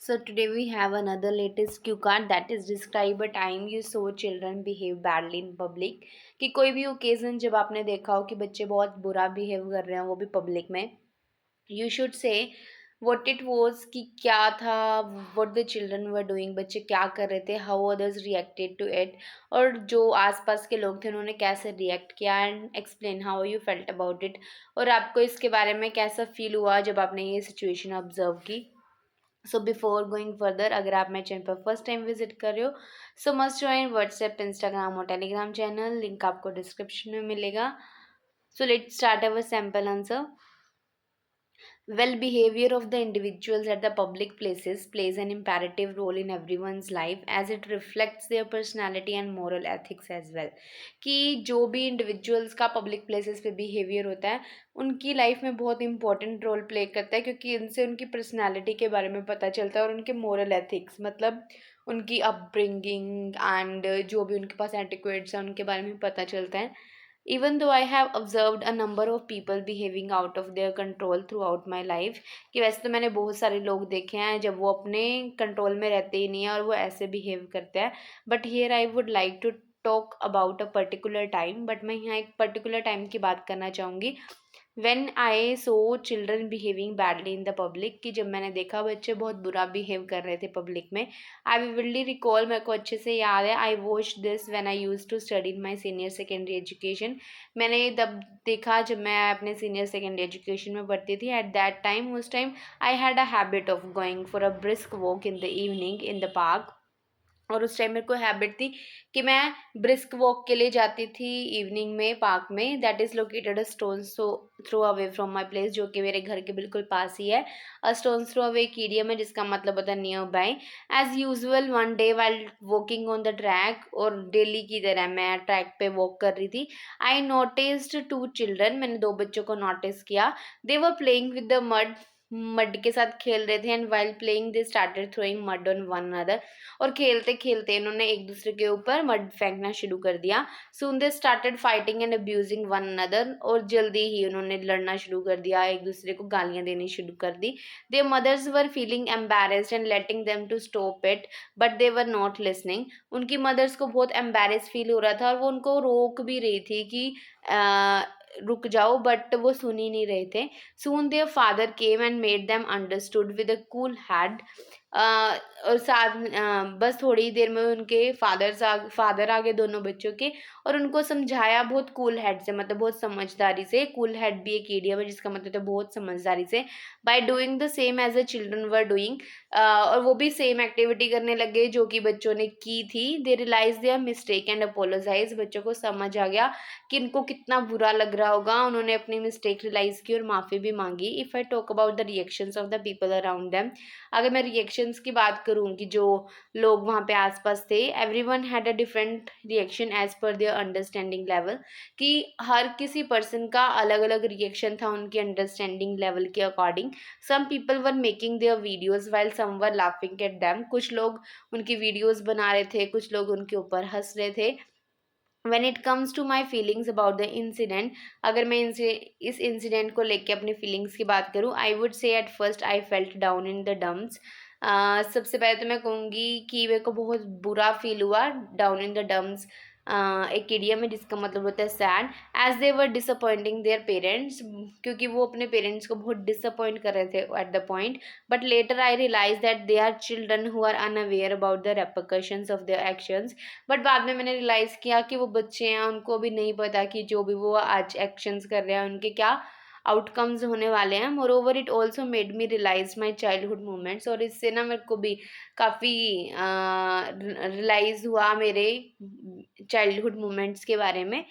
So today we have another latest cue card that is describe a time you saw children behave badly in public। कि कोई भी occasion जब आपने देखा हो कि बच्चे बहुत बुरा बिहेव कर रहे हैं वो भी पब्लिक में, you should say what it was कि क्या था, what the children were doing, बच्चे क्या कर रहे थे, how others reacted to it, और जो आसपास के लोग थे उन्होंने कैसे रिएक्ट किया, and explain how you felt about it, और आपको इसके बारे में कैसा फील हुआ जब आपने ये सिचुएशन ऑब्जर्व की। सो बिफोर गोइंग फर्दर, अगर आप मेरे चैनल पर फर्स्ट टाइम विजिट कर रहे हो सो मस्ट ज्वाइन व्हाट्सएप, इंस्टाग्राम और टेलीग्राम चैनल, लिंक आपको डिस्क्रिप्शन में मिलेगा। So let's start our sample answer. Well, behavior of the individuals at the public places plays an imperative role in everyone's life as it reflects their personality and moral ethics as well। कि जो भी individuals का public places पे behaviour होता है उनकी life में बहुत इंपॉर्टेंट रोल प्ले करता है, क्योंकि इनसे उनकी पर्सनालिटी के बारे में पता चलता है और उनके मोरल एथिक्स, मतलब उनकी अपब्रिंगिंग एंड जो भी उनके पास एटिक्वेट्स हैं उनके बारे में पता चलता है। Even though I have observed a number of people behaving out of their control throughout my life, कि वैसे तो मैंने बहुत सारे लोग देखे हैं जब वो अपने कंट्रोल में रहते ही नहीं है और वो ऐसे बिहेव करते हैं, but here I would like to talk about a particular time. But मैं यहाँ एक पर्टिकुलर टाइम की बात करना चाहूँगी when I saw children behaving badly in the public, कि जब मैंने देखा बच्चे बहुत बुरा बिहेव कर रहे थे पब्लिक में। आई विविडली रिकॉल, मेरे को अच्छे से याद है, I watch this when I use to study in my senior secondary education. मैंने ये तब देखा जब मैं अपने सीनियर सेकेंडरी एजुकेशन में पढ़ती थी। एट दैट टाइम, उस time I had a habit of going for a brisk walk in the evening in the park. और उस टाइम मेरे को हैबिट थी कि मैं ब्रिस्क वॉक के लिए जाती थी इवनिंग में पार्क में, that is located a stone so throw away from my place, जो कि मेरे घर के बिल्कुल पास ही है। अ स्टोन थ्रो अवे एक इडियम है जिसका मतलब होता है nearby. As usual one day while walking on the track, और डेली की तरह मैं ट्रैक पे वॉक कर रही थी, आई नोटिस्ड टू चिल्ड्रन, मैंने दो बच्चों को नोटिस किया। They were playing with the mud, mud के साथ खेल रहे थे, and while playing they started throwing mud on one another, और खेलते खेलते इन्होंने एक दूसरे के ऊपर मड फेंकना शुरू कर दिया। Soon they started fighting and abusing one another, और जल्दी ही उन्होंने लड़ना शुरू कर दिया, एक दूसरे को गालियां देनी शुरू कर दी। Their mothers were feeling embarrassed and letting them to stop it, but they were not listening. उनकी मदर्स को बहुत एम्बेरेस फील हो रहा था और वो उनको रोक भी रही थी कि रुक जाओ, बट वो सुन ही नहीं रहे थे। Soon their father came and made them understood with a cool head, और साथ बस थोड़ी ही देर में उनके फादर आ गए दोनों बच्चों के, और उनको समझाया बहुत कूल हेड से, मतलब बहुत समझदारी से। कूल हेड भी एक इडियम है जिसका मतलब है बहुत समझदारी से। By doing the same as a children were doing, और वो भी सेम एक्टिविटी करने लगे जो कि बच्चों ने की थी। They realise their mistake and apologise, बच्चों को समझ आ गया कि इनको कितना बुरा लग रहा होगा, उन्होंने अपनी मिस्टेक रियलाइज की और माफ़ी भी मांगी। If I talk about the reactions of the people around them, अगर मैं रिएक्शंस की बात करूँ कि जो लोग वहाँ पे आसपास थे, everyone had a different reaction as per their understanding level, कि हर किसी पर्सन का अलग अलग रिएक्शन था उनके अंडरस्टैंडिंग लेवल के according. Some people were making their videos while some were laughing at them, कुछ लोग उनकी वीडियोज़ बना रहे थे, कुछ लोग उनके ऊपर हंस रहे थे। When it comes to my feelings about the incident, अगर मैं इस इंसिडेंट को लेके अपनी फीलिंग्स की बात करूँ, I would say at first I felt down in the dumps. सबसे पहले तो मैं कहूँगी कि मेरे को बहुत बुरा फील हुआ। डाउन इन द डम्प्स एक इडियम है जिसका मतलब होता है sad, as they were disappointing their parents, क्योंकि वो अपने पेरेंट्स को बहुत डिसअपॉइंट कर रहे थे at the point. But later I realise that they are children who are unaware about the repercussions of their actions. But बाद में मैंने रियलाइज़ किया कि वो बच्चे हैं, उनको अभी नहीं पता कि जो भी वो आज एक्शंस कर रहे हैं उनके क्या आउटकम्स होने वाले हैं। Moreover it also made me realise my childhood moments, और इससे ना मेरे को भी काफ़ी रियलाइज़ हुआ मेरे चाइल्डहुड मोमेंट्स के बारे में।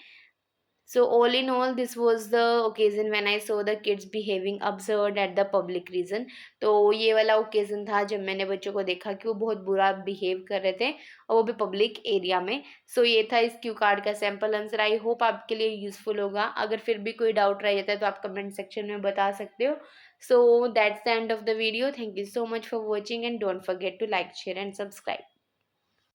So all in all, this was the occasion when I saw the kids behaving absurd at the public reason। तो ये वाला ओकेजन था जब मैंने बच्चों को देखा कि वो बहुत बुरा बिहेव कर रहे थे, और वो भी पब्लिक एरिया में। सो ये था इस क्यू कार्ड का सैम्पल आंसर। आई होप आपके लिए यूजफुल होगा। अगर फिर भी कोई डाउट रह जाता है तो आप कमेंट सेक्शन में बता सकते हो। So that's the end of the video. Thank you so much for watching and don't forget to like share and subscribe.